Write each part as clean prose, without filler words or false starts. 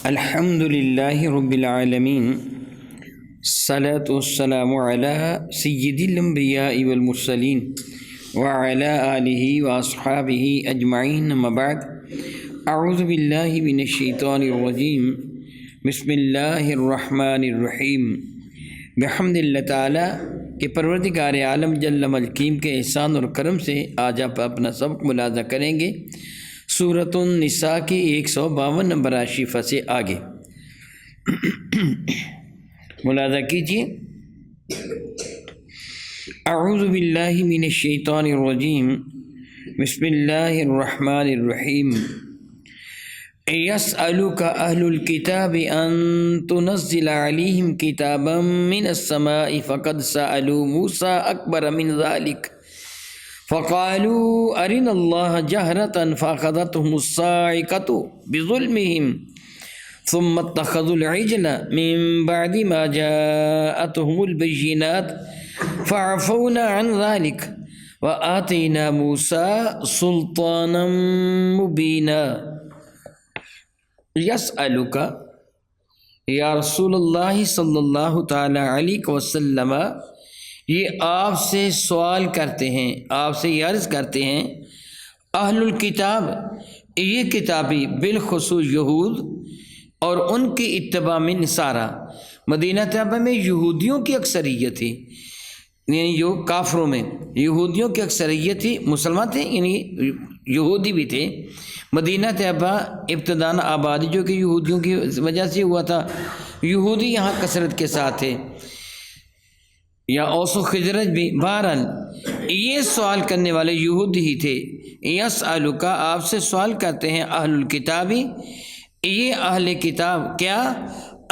الحمد للہ رب العالمین، الصلاۃ والسلام علی سید الانبیاء والمرسلین وعلی آلہ واصحابہ اجمعین، اما بعد، اعوذ باللہ من الشیطان الرجیم، بسم اللہ الرحمن الرحیم۔ بحمد اللہ تعالیٰ کہ پروردگار عالم جل ملکیم کے احسان اور کرم سے آج آپ اپنا سبق ملاحظہ کریں گے سورۃ النساء کی 152 نمبر آشیفہ سے آگے۔ ملاحظہ کیجیے۔ اعوذ باللہ من الشیطان الرجیم، بسم اللہ الرحمن الرحیم۔ یسألک اہل الکتاب ان تنزل علیہم کتابا من السماء فقد سألوا موسیٰ اکبر من ذلک فقالوا ارنا اللہ جہرۃ فاخذتهم الصاعقۃ بظلمهم ثم اتخذوا العجل من بعد ما جاءتهم البینات فعفونا عن ذلك وآتینا موسیٰ سلطانا مبینا۔ یسألک، یا رسول اللہ صلی اللہ تعالی علیہ وسلم، یہ آپ سے سوال کرتے ہیں، آپ سے یہ عرض کرتے ہیں اہل الکتاب، یہ کتابی بالخصوص یہود اور ان کی اتباع میں نصارہ۔ مدینہ طیبہ میں یہودیوں کی اکثریت تھی، یعنی جو کافروں میں یہودیوں کی اکثریت تھی، مسلمان تھے یعنی یہودی بھی تھے۔ مدینہ طیبہ ابتداءً آبادی جو کہ یہودیوں کی وجہ سے ہوا تھا، یہودی یہاں کثرت کے ساتھ تھے، یا اوس و خزرج بھی۔ بہرحال یہ سوال کرنے والے یہودی ہی تھے۔ یسألک، آپ سے سوال کرتے ہیں اہل الکتابی، یہ اہل کتاب، کیا؟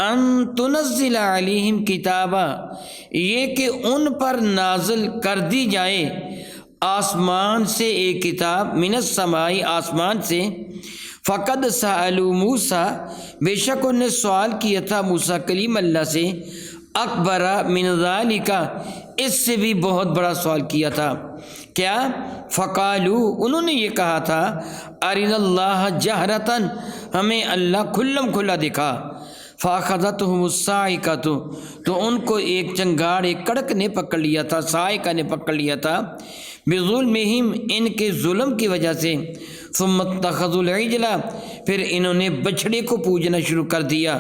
ان تنزل علیہم کتابا، یہ کہ ان پر نازل کر دی جائے آسمان سے ایک کتاب، من السماء، آسمان سے، فقد سألوا موسیٰ، بے شک انہوں نے سوال کیا تھا موسیٰ کلیم اللہ سے، اکبر من ذالک، اس سے بھی بہت بڑا سوال کیا تھا۔ کیا؟ فقالو، انہوں نے یہ کہا تھا، ارنا اللہ جہرتاً، ہمیں اللہ کھلم کھلا دکھا، فاخذتهم الصاعقۃ، تو ان کو ایک چنگاڑ، ایک کڑک نے پکڑ لیا تھا، صاعقہ نے پکڑ لیا تھا، بظلمہم، ان کے ظلم کی وجہ سے، ثم اتخذوا العجل، پھر انہوں نے بچھڑے کو پوجنا شروع کر دیا،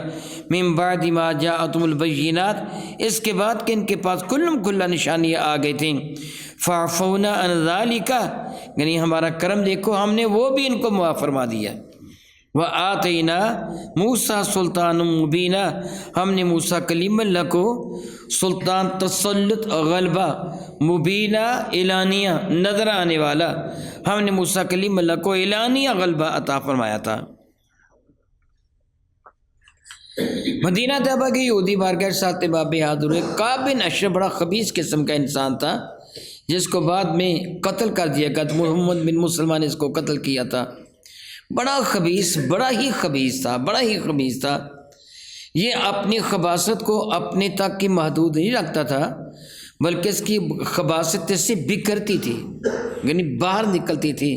من بعد ما جاءتهم البینات، اس کے بعد کہ ان کے پاس کھلم کھلا نشانیاں آ گئی تھیں، فعفونا عن ذالک، یعنی ہمارا کرم دیکھو، ہم نے وہ بھی ان کو معاف فرما دیا۔ وَآتَيْنَا موسیٰ سلطان مبینہ، ہم نے موسیٰ کلیم اللہ کو سلطان، تسلط، غلبہ، مبینہ، اعلانیہ، نظر آنے والا، ہم نے موسیٰ کلیم اللہ کو اعلانیہ غلبہ عطا فرمایا تھا۔ مدینہ طیبہ کے یہودی بارگاہ ساتھ باب حاضر ہوئے، کعب بن اشرف بڑا خبیث قسم کا انسان تھا، جس کو بعد میں قتل کر دیا گیا، محمد بن مسلمان نے اس کو قتل کیا تھا۔ بڑا خبیث، بڑا ہی خبیث تھا، بڑا ہی خبیث تھا۔ یہ اپنی خباثت کو اپنے تک کی محدود نہیں رکھتا تھا، بلکہ اس کی خباثت اس سے بکھرتی تھی، یعنی باہر نکلتی تھی۔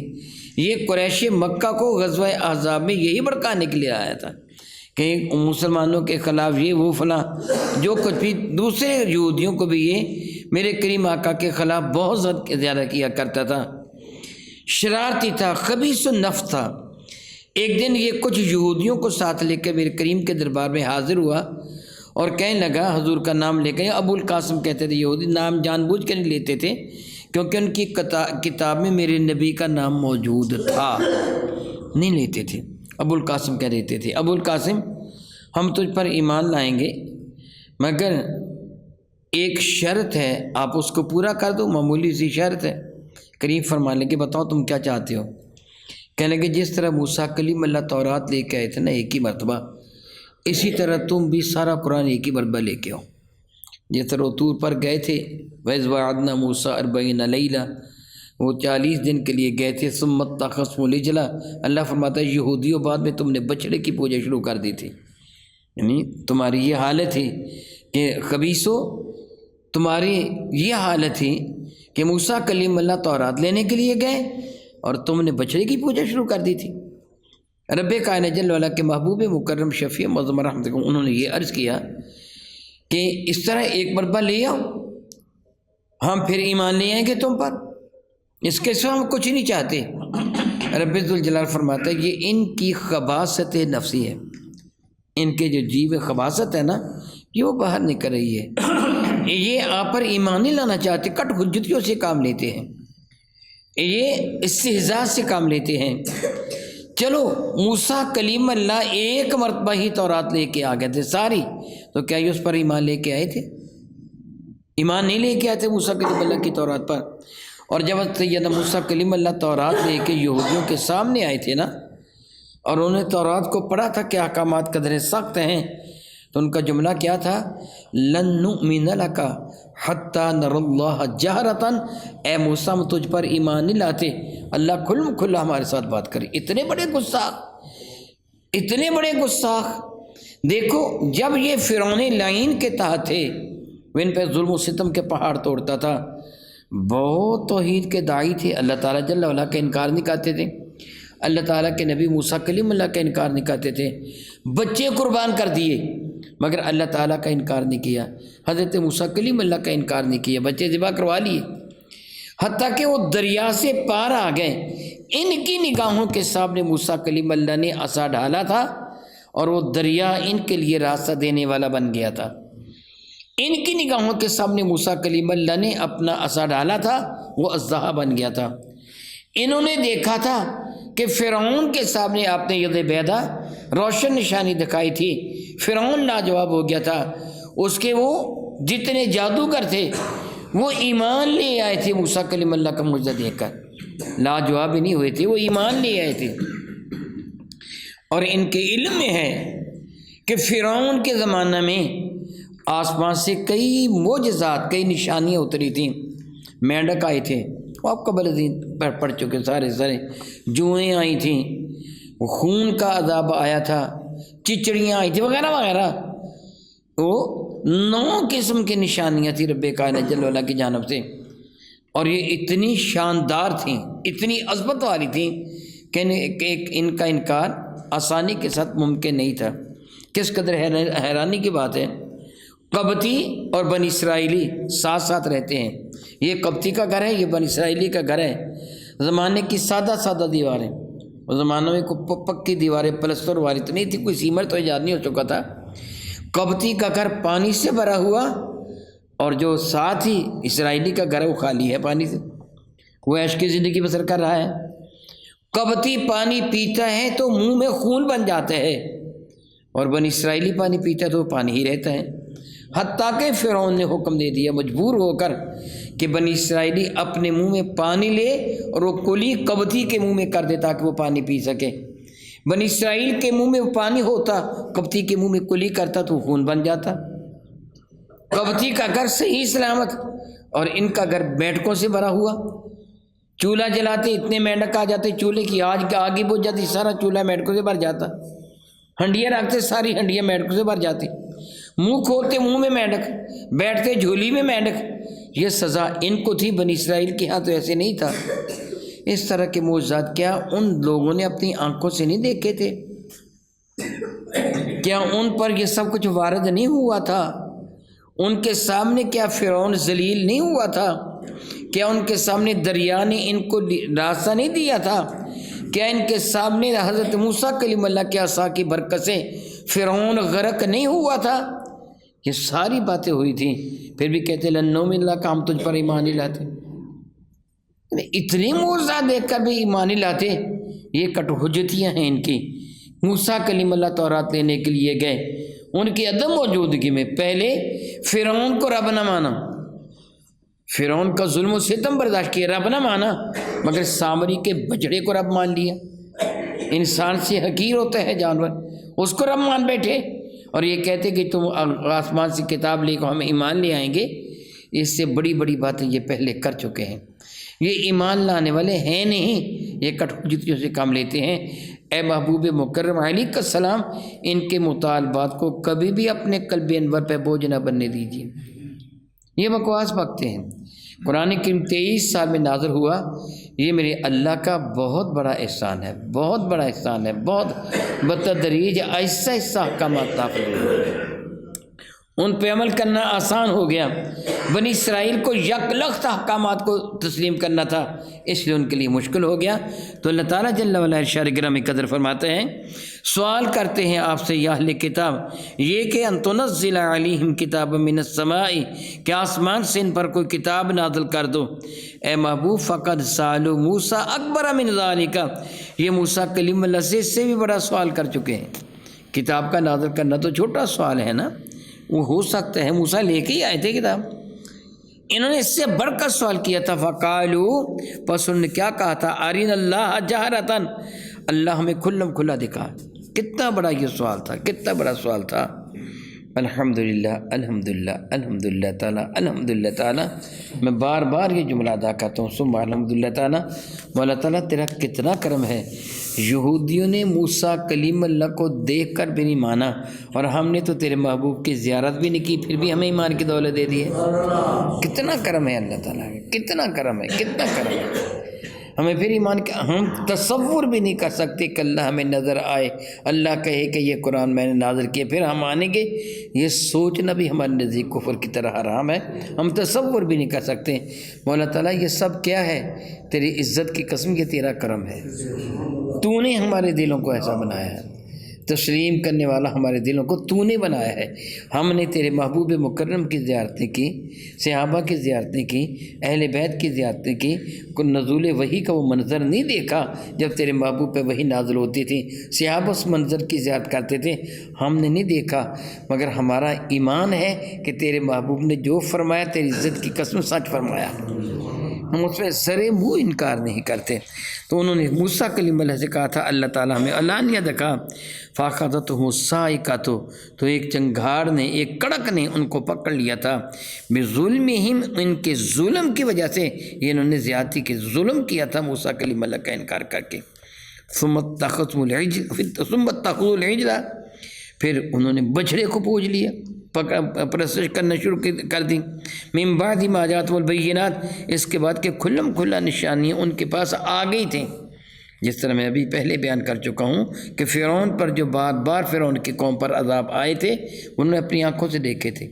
یہ قریش مکہ کو غزوہ احزاب میں یہی بھڑکانے کے لیے آیا تھا کہ مسلمانوں کے خلاف یہ وہ فلاں، جو کچھ بھی دوسرے یہودیوں کو بھی یہ میرے کریم آقا کے خلاف بہت زیادہ کیا کرتا تھا۔ شرارتی تھا، خبیث النفس تھا۔ ایک دن یہ کچھ یہودیوں کو ساتھ لے کے میرے کریم کے دربار میں حاضر ہوا اور کہنے لگا، حضور کا نام لے کے، ابو القاسم کہتے تھے یہودی، نام جان بوجھ کے نہیں لیتے تھے کیونکہ ان کی کتاب میں میرے نبی کا نام موجود تھا، نہیں لیتے تھے، ابو القاسم کہہ دیتے تھے، ابو القاسم ہم تجھ پر ایمان لائیں گے مگر ایک شرط ہے، آپ اس کو پورا کر دو، معمولی سی شرط ہے۔ کریم فرمانے لگے، بتاؤ تم کیا چاہتے ہو؟ کہنے لگے جس طرح موسیٰ کلیم اللہ تورات لے کے آئے تھے نا ایک ہی مرتبہ، اسی طرح تم بھی سارا قرآن ایک ہی مرتبہ لے کے آؤ۔ جس طرح وہ طور پر گئے تھے، وَإِذْ وَعَدْنَا مُوسَىٰ 40 لَيْلَةً، وہ 40 دن کے لیے گئے تھے، ثُمَّ اتَّخَذْتُمُ الْعِجْلَ، اللہ فرماتا ہے یہودیوں بعد میں تم نے بچڑے کی پوجا شروع کر دی تھی، یعنی تمہاری یہ حالت تھی کہ خبیثو، تمہاری یہ حالت تھی کہ موسیٰ کلیم اللہ تورات لینے کے لیے گئے اور تم نے بچڑے کی پوجا شروع کر دی تھی۔ رب کائنات جل وعلا کے محبوب مکرم شفیع معظم رحمت کو انہوں نے یہ عرض کیا کہ اس طرح ایک مرتبہ لے آؤ، ہم پھر ایمان لے آئیں گے تم پر، اس کے سوا ہم کچھ نہیں چاہتے۔ رب ذوالجلال فرماتا ہے یہ ان کی خباثت نفسی ہے، ان کے جو جیو خباثت ہے نا یہ وہ باہر نکل رہی ہے، یہ آپ پر ایمان نہیں لانا چاہتے، کٹ حجتیوں سے کام لیتے ہیں، یہ استہزاء سے کام لیتے ہیں۔ چلو موسیٰ کلیم اللہ ایک مرتبہ ہی تورات لے کے آ گئے تھے ساری، تو کیا یہ اس پر ایمان لے کے آئے تھے؟ ایمان نہیں لے کے آئے تھے موسیٰ کلیم اللہ کی تورات پر۔ اور جب سیدنا موسیٰ کلیم اللہ تورات لے کے یہودیوں کے سامنے آئے تھے نا، اور انہوں نے تورات کو پڑھا تھا کہ احکامات قدر سخت ہیں، تو ان کا جملہ کیا تھا؟ لن نؤمن لک حتی نر اللہ جہرتاً، اے موسیٰ ہم تجھ پر ایمان نہیں لاتے، اللہ کھلم کھلا ہمارے ساتھ بات کرے۔ اتنے بڑے گستاخ، اتنے بڑے گستاخ۔ دیکھو جب یہ فرعون لعین کے تحت تھے، وہ ان پہ ظلم و ستم کے پہاڑ توڑتا تھا، بہت توحید کے داعی تھے، اللہ تعالیٰ جل وعلا کا انکار نہیں کرتے تھے، اللہ تعالیٰ کے نبی موسیٰ کلیم اللہ کا انکار نہیں کرتے تھے، بچے قربان کر دیے مگر اللہ تعالیٰ کا انکار نہیں کیا، حضرت موسیٰ کلیم اللہ کا انکار نہیں کیا، بچے ذبح کروا لیے، حتیٰ کہ وہ دریا سے پار آ گئے۔ ان کی نگاہوں کے سامنے موسیٰ کلیم اللہ نے عصا ڈالا تھا اور وہ دریا ان کے لیے راستہ دینے والا بن گیا تھا۔ ان کی نگاہوں کے سامنے موسیٰ کلیم اللہ نے اپنا عصا ڈالا تھا، وہ اژدہا بن گیا تھا۔ انہوں نے دیکھا تھا کہ فرعون کے سامنے آپ نے ید بیضا روشن نشانی دکھائی تھی، فرعون لاجواب ہو گیا تھا، اس کے وہ جتنے جادوگر تھے وہ ایمان لے آئے تھے موسیٰ کلیم اللہ کا معجزہ دیکھ کر، لاجواب ہی نہیں ہوئے تھے، وہ ایمان لے آئے تھے۔ اور ان کے علم میں ہے کہ فرعون کے زمانہ میں آسمان سے کئی معجزات، کئی نشانیاں اتری تھیں، مینڈک آئے تھے، وہ آپ قبل ازیں پڑھ چکے سارے جوئیں آئی تھیں، خون کا عذاب آیا تھا، چچڑیاں آئی تھیں وغیرہ وغیرہ، وہ 9 قسم کی نشانیاں تھیں رب کائنات جل وعلا کی جانب سے، اور یہ اتنی شاندار تھیں، اتنی عظمت والی تھیں کہ ان کا انکار آسانی کے ساتھ ممکن نہیں تھا۔ کس قدر حیرانی کی بات ہے، قبطی اور بنی اسرائیلی ساتھ ساتھ رہتے ہیں، یہ قبطی کا گھر ہے، یہ بنی اسرائیلی کا گھر ہے، زمانے کی سادہ سادہ دیواریں، اس زمانے میں کوئی پکی دیواریں پلستر والی تو نہیں تھی، کوئی سیمر تو ایجاد نہیں ہو چکا تھا۔ قبطی کا گھر پانی سے بھرا ہوا، اور جو ساتھ ہی اسرائیلی کا گھر ہے وہ خالی ہے پانی سے، وہ عیش کی زندگی بسر کر رہا ہے۔ قبطی پانی پیتا ہے تو منہ میں خون بن جاتا ہے، اور بنی اسرائیلی پانی پیتا ہے تو وہ پانی ہی رہتا ہے۔ حتیٰ کہ فرعون نے حکم دے دیا مجبور ہو کر کہ بنی اسرائیلی اپنے منہ میں پانی لے اور وہ کلی قبطی کے منہ میں کر دے تاکہ وہ پانی پی سکے۔ بنی اسرائیل کے منہ میں پانی ہوتا، قبطی کے منہ میں کلی کرتا تو خون بن جاتا۔ قبطی کا گھر صحیح سلامت، اور ان کا گھر مینڈکوں سے بھرا ہوا، چولہا جلاتے اتنے مینڈک آ جاتے، چولہے کی آگ بجھ جاتی، سارا چولہا مینڈکوں سے بھر جاتا، ہنڈیاں رکھتے ساری ہنڈیاں مینڈکوں سے بھر جاتی، منہ کھولتے منہ میں مینڈک، بیٹھتے جھولی میں مینڈک۔ یہ سزا ان کو تھی، بنی اسرائیل کے ہاں تو ایسے نہیں تھا۔ اس طرح کے معجزات کیا ان لوگوں نے اپنی آنکھوں سے نہیں دیکھے تھے؟ کیا ان پر یہ سب کچھ وارد نہیں ہوا تھا؟ ان کے سامنے کیا فرعون ذلیل نہیں ہوا تھا؟ کیا ان کے سامنے دریا نے ان کو راستہ نہیں دیا تھا؟ کیا ان کے سامنے حضرت موسیٰ کلیم اللہ کے عصا کی برکت سے فرعون غرق نہیں ہوا تھا؟ یہ ساری باتیں ہوئی تھیں، پھر بھی کہتے لن نؤمن لک، ہم تجھ پر ایمان نہیں لاتے۔ اتنی معجزات دیکھ کر بھی ایمان نہیں لاتے، یہ کٹ حجتیاں ہیں ان کی۔ موسیٰ کلیم اللہ تورات لینے کے لیے گئے، ان کی عدم موجودگی میں پہلے فرعون کو رب نہ مانا، فرعون کا ظلم و ستم برداشت کیا، رب نہ مانا، مگر سامری کے بچڑے کو رب مان لیا۔ انسان سے حقیر ہوتا ہے جانور، اس کو رب مان بیٹھے، اور یہ کہتے کہ تم آسمان سے کتاب لے کو ہم ایمان لے آئیں گے۔ اس سے بڑی بڑی باتیں یہ پہلے کر چکے ہیں، یہ ایمان لانے والے ہیں نہیں، یہ کٹ حجتیوں سے کام لیتے ہیں۔ اے محبوب مکرم علیہ السلام، ان کے مطالبات کو کبھی بھی اپنے قلب انور پہ بوجھ نہ بننے دیجیے، یہ بکواس بکتے ہیں۔ قرآن کریم 23 سال میں نازل ہوا، یہ میرے اللہ کا بہت بڑا احسان ہے، بہت بڑا احسان ہے، بہت بتدریج آہستہ آہستہ احکامات نافذ ہوئے، ان پہ عمل کرنا آسان ہو گیا۔ بنی اسرائیل کو یک لخت احکامات کو تسلیم کرنا تھا، اس لیے ان کے لیے مشکل ہو گیا۔ تو اللہ تعالیٰ جل وعلا ارشاد گرامی قدر فرماتے ہیں، سوال کرتے ہیں آپ سے یا اہل کتاب، یہ کہ ان تنزل علیہم کتاب من السماء، کہ آسمان سے ان پر کوئی کتاب نازل کر دو۔ اے محبوب فقد سالوا موسیٰ اکبر من ذالک، یہ موسیٰ کلیم اللہ سے اس سے بھی بڑا سوال کر چکے ہیں۔ کتاب کا نازل کرنا تو چھوٹا سوال ہے نا، وہ ہو سکتا ہے موسیٰ لے کے ہی آئے تھے کتاب، انہوں نے اس سے بڑھ کر سوال کیا تھا۔ فقالوا، پس انہوں نے کیا کہا تھا، ارنا اللہ جہرتاً، اللہ ہمیں کھلم کھلا دکھا۔ کتنا بڑا یہ سوال تھا، کتنا بڑا سوال تھا۔ الحمدللہ الحمدللہ الحمدللہ تعالیٰ الحمدللہ تعالیٰ، میں بار بار یہ جملہ ادا کرتا ہوں، ثم الحمدللہ تعالیٰ، مولا تعالیٰ تیرا کتنا کرم ہے۔ یہودیوں نے موسیٰ کلیم اللہ کو دیکھ کر بھی نہیں مانا، اور ہم نے تو تیرے محبوب کی زیارت بھی نہیں کی، پھر بھی ہمیں ایمان کی دولت دے دی ہے۔ کتنا کرم ہے اللہ تعالیٰ کا، کتنا کرم ہے، کتنا کرم ہے۔ ہمیں پھر ایمان کا، ہم تصور بھی نہیں کر سکتے کہ اللہ ہمیں نظر آئے، اللہ کہے کہ یہ قرآن میں نے نازل کیا، پھر ہم مانیں گے، یہ سوچنا بھی ہمارے نزدیک کفر کی طرح حرام ہے، ہم تصور بھی نہیں کر سکتے۔ مولا تعالیٰ یہ سب کیا ہے؟ تیری عزت کی قسم، یہ تیرا کرم ہے، تو نے ہمارے دلوں کو ایسا بنایا ہے، تسلیم کرنے والا ہمارے دلوں کو تو نے بنایا ہے۔ ہم نے تیرے محبوب مکرم کی زیارتیں کی، صحابہ کی زیارتیں کی، اہل بیت کی زیارتیں کی، کوئی نزول وحی کا وہ منظر نہیں دیکھا جب تیرے محبوب پہ وحی نازل ہوتی تھی، صحابہ اس منظر کی زیارت کرتے تھے، ہم نے نہیں دیکھا، مگر ہمارا ایمان ہے کہ تیرے محبوب نے جو فرمایا تیری عزت کی قسم سچ فرمایا، ہم اس پہ سرے منہ انکار نہیں کرتے۔ تو انہوں نے موسیٰ کلیم اللہ سے کہا تھا، اللہ تعالیٰ ہمیں علانیہ دکھا، فاخذتہم الصاعقۃ، تو ایک چنگھاڑ نے، ایک کڑک نے ان کو پکڑ لیا تھا، بظلمہم، ان کے ظلم کی وجہ سے، یہ انہوں نے زیادتی کی، ظلم کیا تھا موسیٰ کلیم اللہ کا انکار کر کے۔ ثم اتخذتم العجل، پھر انہوں نے بچھڑے کو پوج لیا، پرستش کرنا شروع کر دی، من بعد ما جاءتہم البینات، اس کے بعد کہ کھلم کھلا نشانیاں ان کے پاس آ گئی تھیں، جس طرح میں ابھی پہلے بیان کر چکا ہوں کہ فرعون پر جو بار بار فرعون کی قوم پر عذاب آئے تھے، انہوں نے اپنی آنکھوں سے دیکھے تھے۔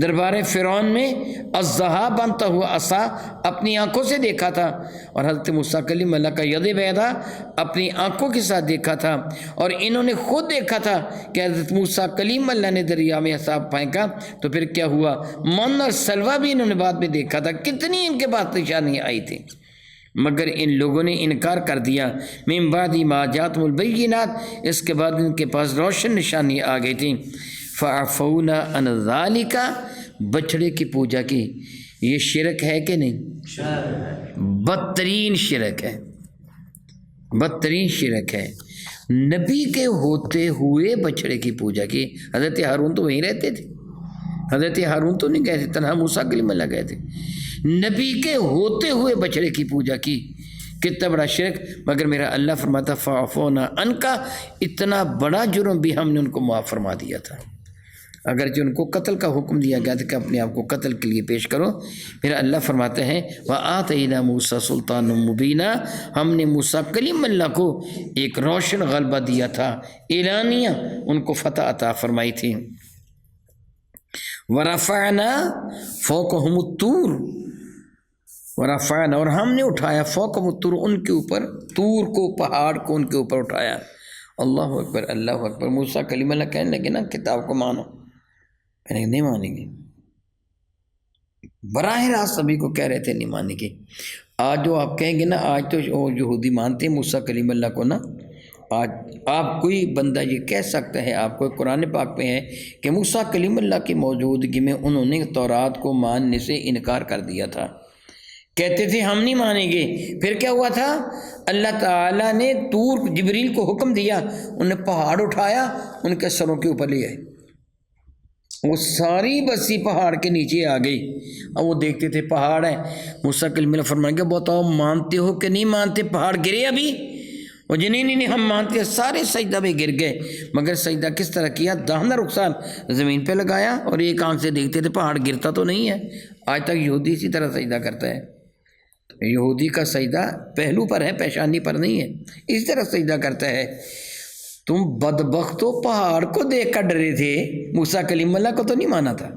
دربار فرعون میں الضحیٰ بنتا ہوا عصا اپنی آنکھوں سے دیکھا تھا، اور حضرت موسیٰ کلیم اللہ کا ید بیضا اپنی آنکھوں کے ساتھ دیکھا تھا، اور انہوں نے خود دیکھا تھا کہ حضرت موسیٰ کلیم اللہ نے دریا میں حساب پھینکا تو پھر کیا ہوا، من اور سلوہ بھی انہوں نے بعد میں دیکھا تھا، کتنی ان کے پاس نشانیاں آئی تھیں، مگر ان لوگوں نے انکار کر دیا۔ من بعد ما جاءتہم البینات، اس کے بعد ان کے پاس روشن نشانی آ گئی تھیں۔ فعفونا عن ذالک، بچڑے کی پوجا کی، یہ شرک ہے کہ نہیں؟ بدترین شرک ہے، بدترین شرک ہے۔ نبی کے ہوتے ہوئے بچڑے کی پوجا کی، حضرت ہارون تو وہیں رہتے تھے، حضرت ہارون تو نہیں گئے تھے، تنہا موسیٰ کلیم اللہ گئے تھے، نبی کے ہوتے ہوئے بچڑے کی پوجا کی، کتنا بڑا شرک۔ مگر میرا اللہ فرماتا فعفونا عنکا، اتنا بڑا جرم بھی ہم نے ان کو معاف فرما دیا تھا، اگرچہ ان کو قتل کا حکم دیا گیا تھا کہ اپنے آپ کو قتل کے لیے پیش کرو، میرا اللہ فرماتے ہیں وآتینا موسیٰ سلطان مبینہ، ہم نے موسیٰ کلیم اللہ کو ایک روشن غلبہ دیا تھا، اعلانیہ ان کو فتح عطا فرمائی تھی۔ ورفعنا فوقہم الطور، ورفعنا، اور ہم نے اٹھایا فوقہم الطور، ان کے اوپر، طور کو، پہاڑ کو ان کے اوپر اٹھایا۔ اللہ اکبر، اللہ اکبر۔ موسیٰ کلیم اللہ کہنے لگے نا کتاب کو مانو، کہنے نہیں مانیں گے، براہ راست سبھی کو کہہ رہے تھے نہیں مانیں گے۔ آج جو آپ کہیں گے نا، آج تو یہودی مانتے ہیں موسیٰ کلیم اللہ کو نا، آج آپ کوئی بندہ یہ کہہ سکتا ہے، آپ کو قرآن پاک پہ ہے کہ موسیٰ کلیم اللہ کی موجودگی میں انہوں نے تورات کو ماننے سے انکار کر دیا تھا، کہتے تھے ہم نہیں مانیں گے۔ پھر کیا ہوا تھا، اللہ تعالیٰ نے طور، جبریل کو حکم دیا، انہوں نے پہاڑ اٹھایا، ان کے سروں کے اوپر لے آئے، وہ ساری بستی پہاڑ کے نیچے آ گئی۔ اب وہ دیکھتے تھے پہاڑ ہے، موسیٰ کلیم اللہ فرمائیں گے بتاؤ مانتے ہو کہ نہیں مانتے، پہاڑ گرے ابھی، اور جنہیں نہیں ہم مانتے ہیں سارے سجدہ میں گر گئے، مگر سجدہ کس طرح کیا؟ داہنا رخسار زمین پہ لگایا اور ایک آنکھ سے دیکھتے تھے، پہاڑ گرتا تو نہیں ہے۔ آج تک یہودی اسی طرح سجدہ کرتا ہے۔ یہودی کا سجدہ پہلو پر ہے، پیشانی پر نہیں ہے، اس طرح سجدہ کرتا ہے۔ تم بدبختو پہاڑ کو دیکھ کر ڈرے تھے، موسیٰ کلیم اللہ کو تو نہیں مانا تھا۔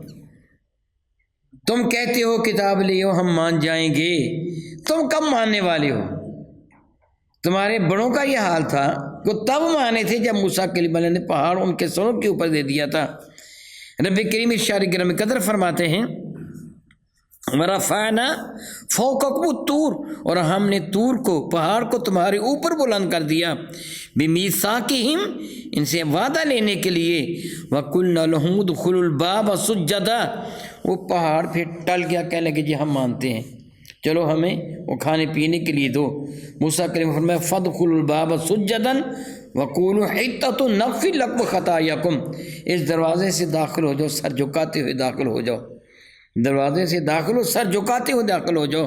تم کہتے ہو کتاب لیو ہم مان جائیں گے، تم کب ماننے والے ہو؟ تمہارے بڑوں کا یہ حال تھا کہ تب مانے تھے جب موسیٰ کلیم اللہ نے پہاڑ ان کے سروں کے اوپر دے دیا تھا۔ رب کریم ارشاد گرامی قدر فرماتے ہیں وَرَفَعْنَا فَوْقَكُمُ الطُّورَ، اور ہم نے طور کو، پہاڑ کو تمہارے اوپر بلند کر دیا، بِمِيثَاقِهِمْ، ان سے وعدہ لینے کے لیے، وَقُلْنَا لَهُمُ ادْخُلُوا الْبَابَ سُجَّدًا، وہ پہاڑ پھر ٹل گیا، کہنے لگے جی ہم مانتے ہیں، چلو ہمیں وہ کھانے پینے کے لیے دو۔ موسیٰ کریم فرمایا فَادْخُلُوا الْبَابَ سُجَّدًا وَقُولُوا حِطَّةٌ نَغْفِرْ لَكُمْ خَطَايَاكُمْ، اس دروازے سے داخل ہو جاؤ، سر جھکاتے ہوئے داخل ہو جاؤ، دروازے سے داخل ہو، سر جھکاتے ہوئے داخل ہو جاؤ،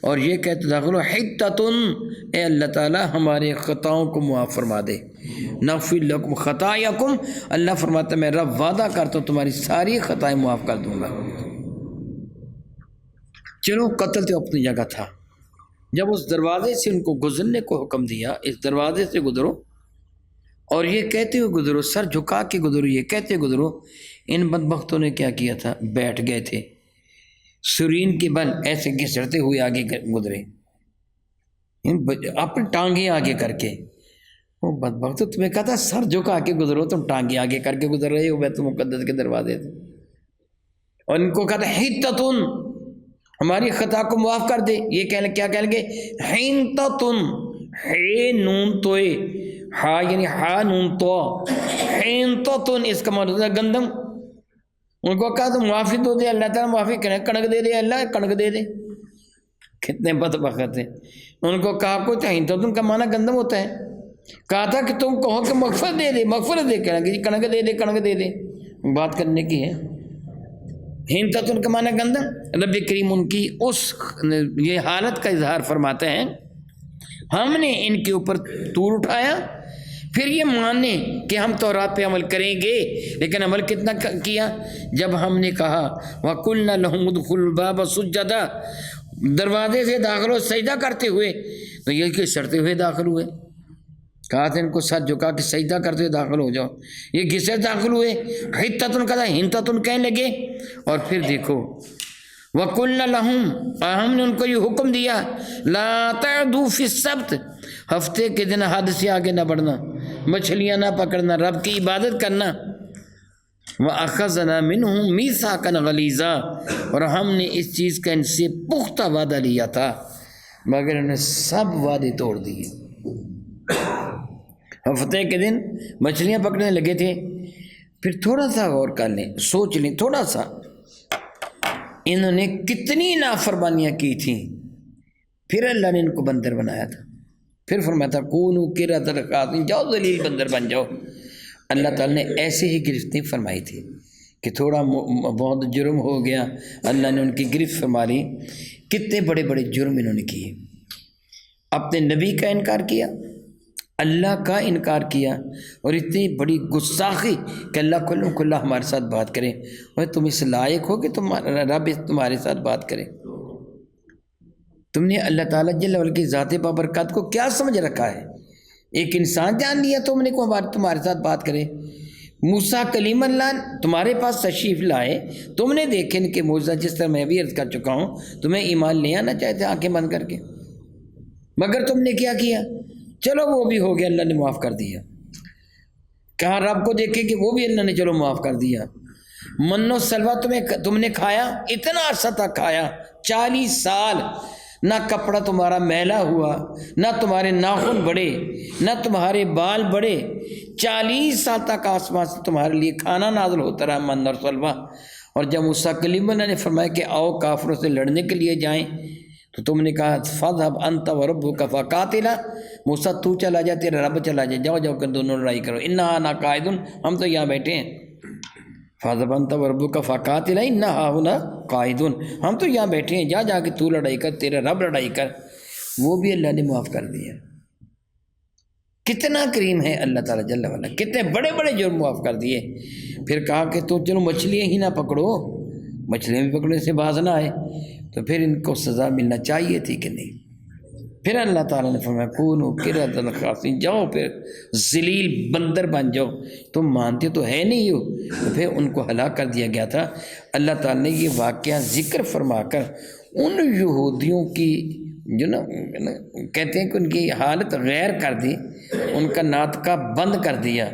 اور یہ کہتے داخل ہو حِطَّةٌ، اے اللہ تعالیٰ ہمارے خطاؤں کو معاف فرما دے، نَغْفِرْ لَكُمْ خَطَايَاكُمْ، اللہ فرماتا ہے میں رب وعدہ کرتا ہوں تمہاری ساری خطائیں معاف کر دوں گا۔ چلو قتل تو اپنی جگہ تھا، جب اس دروازے سے ان کو گزرنے کو حکم دیا، اس دروازے سے گزرو اور یہ کہتے ہوئے گزرو، سر جھکا کے گزرو، یہ کہتے گزرو، ان بدبختوں نے کیا کیا تھا؟ بیٹھ گئے تھے سرین کے بل، ایسے گھسڑتے ہوئے آگے گزرے، اپنی ٹانگیں آگے کر کے۔ وہ بدبختوں تمہیں کہا تھا سر جھکا کے گزرو، تم ٹانگیں آگے کر کے گزر رہے ہو بیت المقدس کے دروازے سے، اور ان کو کہا تھا حِطَّةٌ، ہماری خطا کو معاف کر دے۔ یہ کیا کہیں گے؟ حِنطَةٌ، ہے نون توئے، ہا یعنی ہا نون تو، حِنطَةٌ اس کا مطلب ہے گندم۔ ان کو کہا تو معافی دو دے، اللہ تعالیٰ معافی کرے، کنک دے دے، اللہ کنک دے دے۔ کتنے بدبخت ہیں۔ ان کو کہا کچھ حِنطَةٌ کا معنی گندم ہوتا ہے، کہا تھا کہ تم کہو کہ مغفرت دے دے، مغفرت دے، کہنا کہ کنک دے دے، کنک دے دے، بات کرنے کی ہے۔ حِنطَةٌ کا معنی گندم۔ رب کریم ان کی اس یہ حالت کا اظہار فرماتے ہیں، ہم نے ان کے اوپر طور اٹھایا، پھر یہ مانے کہ ہم تورات پہ عمل کریں گے، لیکن عمل کتنا کیا؟ جب ہم نے کہا وَقُلْنَا لَهُمُ ادْخُلُوا الْبَابَ سُجَّدًا، دروازے سے داخل ہو سجدہ کرتے ہوئے، تو یہ کہ سڑتے ہوئے داخل ہوئے، کہا تھا ان کو سر جھکا کے سجدہ کرتے ہوئے داخل ہو جاؤ، یہ گھسے داخل ہوئے، حِطَّةٌ کہا تھا حِنطَةٌ کہنے لگے، اور پھر دیکھو وَقُلْنَا لَهُمْ، اور ہم نے ان کو یہ حکم دیا لَا تَعْدُوا فِي السَّبْتِ، ہفتے کے دن حد سے آگے نہ بڑھنا، مچھلیاں نہ پکڑنا، رب کی عبادت کرنا، وَأَخَذْنَا مِنْهُمْ مِيثَاقًا غَلِيظًا، اور ہم نے اس چیز کا ان سے پختہ وعدہ لیا تھا، مگر انہوں نے سب وعدے توڑ دیے۔ ہفتے کے دن مچھلیاں پکڑنے لگے تھے، پھر تھوڑا سا غور کر لیں، سوچ لیں تھوڑا سا، انہوں نے کتنی نافرمانیاں کی تھیں، پھر اللہ نے ان کو بندر بنایا تھا، پھر فرمایا تھا کونوا قردۃ خاسئین، جاؤ ذلیل بندر بن جاؤ۔ اللہ تعالیٰ نے ایسے ہی گرفت نہیں فرمائی تھی کہ تھوڑا بہت جرم ہو گیا، اللہ نے ان کی گرفت فرما لی۔ کتنے بڑے بڑے جرم انہوں نے کیے، اپنے نبی کا انکار کیا، اللہ کا انکار کیا، اور اتنی بڑی گستاخی کہ اللہ کھلا ہمارے ساتھ بات کرے، اور تم اس لائق ہو کہ رب تمہارے ساتھ بات کرے؟ تم نے اللہ تعالیٰ جل وعلا کی ذات بابرکات کو کیا سمجھ رکھا ہے؟ ایک انسان جان لیا تم نے کو تمہارے ساتھ بات کرے؟ موسیٰ کلیم اللہ تمہارے پاس تشریف لائے، تم نے دیکھے ان کے معجزہ، جس طرح میں بھی عرض کر چکا ہوں، تمہیں ایمان لے آنا چاہتے آنکھیں بند کر کے، مگر تم نے کیا کیا؟ چلو وہ بھی ہو گیا، اللہ نے معاف کر دیا، کہاں رب کو دیکھے کہ وہ بھی اللہ نے چلو معاف کر دیا۔ من و سلوہ تم نے کھایا، اتنا عرصہ تک کھایا، 40 سال، نہ کپڑا تمہارا میلا ہوا، نہ تمہارے ناخن بڑھے، نہ تمہارے بال بڑھے، 40 سال تک آسمان سے تمہارے لیے کھانا نازل ہوتا رہا، من اور سلوہ۔ اور جب موسیٰ کلیم اللہ نے فرمایا کہ آؤ کافروں سے لڑنے کے لیے جائیں، تو تم نے کہا فَاذْهَبْ أَنْتَ وَرَبُّكَ فَقَاتِلَا، موسیٰ تو چلا جا، تیرا رب چلا جائے، جاؤ جاؤ کر دونوں لڑائی کرو، إِنَّا هُنَا قَاعِدُونَ، ہم تو یہاں بیٹھے ہیں، فَاذْهَبْ أَنْتَ وَرَبُّكَ فَقَاتِلَا إِنَّا هُنَا قَاعِدُونَ، ہم تو یہاں بیٹھے ہیں، جا کے تو لڑائی کر، تیرا رب لڑائی کر، وہ بھی اللہ نے معاف کر دیا۔ کتنا کریم ہے اللہ تعالیٰ جل وعلا، کتنے بڑے بڑے جرم معاف کر دیے۔ پھر کہا کہ تو چلو مچھلیاں ہی نہ پکڑو، مچھلیاں بھی پکڑنے سے باز نہ آئے، تو پھر ان کو سزا ملنا چاہیے تھی کہ نہیں؟ پھر اللہ تعالیٰ نے فرمایا کونوا قردۃ خاسئین، جاؤ پھر ذلیل بندر بن جاؤ، تم مانتے تو ہے نہیں ہو۔ تو پھر ان کو ہلاک کر دیا گیا تھا۔ اللہ تعالیٰ نے یہ واقعہ ذکر فرما کر ان یہودیوں کی جو نا کہتے ہیں کہ ان کی حالت غیر کر دی، ان کا ناطقہ بند کر دیا،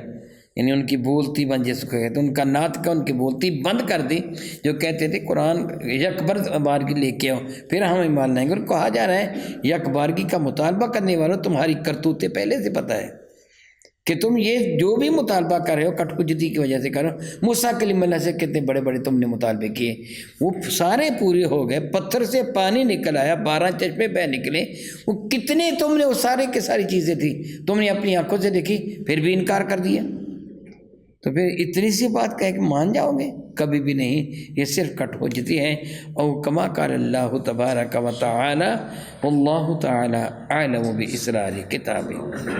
یعنی ان کی بولتی بند، جس کو کہتے ہیں ان کا ناطقہ، ان کی بولتی بند کر دی، جو کہتے تھے قرآن یک بارگی لے کے آؤ پھر ہم ایمان لائیں گے۔ اور کہا جا رہا ہے یک بارگی کا مطالبہ کرنے والوں تمہاری کرتوتیں پہلے سے پتہ ہے کہ تم یہ جو بھی مطالبہ کر رہے ہو کٹپجتی کی وجہ سے کر رہے ہو۔ موسیٰ کلیم اللہ سے کتنے بڑے بڑے تم نے مطالبے کیے، وہ سارے پورے ہو گئے، پتھر سے پانی نکل آیا، 12 چشمے بہہ نکلے، وہ کتنے تم نے، وہ سارے کی ساری چیزیں تھیں تم نے اپنی آنکھوں سے دیکھی، پھر بھی انکار کر دیا۔ تو پھر اتنی سی بات کہہ کہ مان جاؤ گے؟ کبھی بھی نہیں، یہ صرف کٹپجتی ہے۔ او کما قال اللہ تبارک و تعالی واللہ تعالی اعلم باسرار کتابہ۔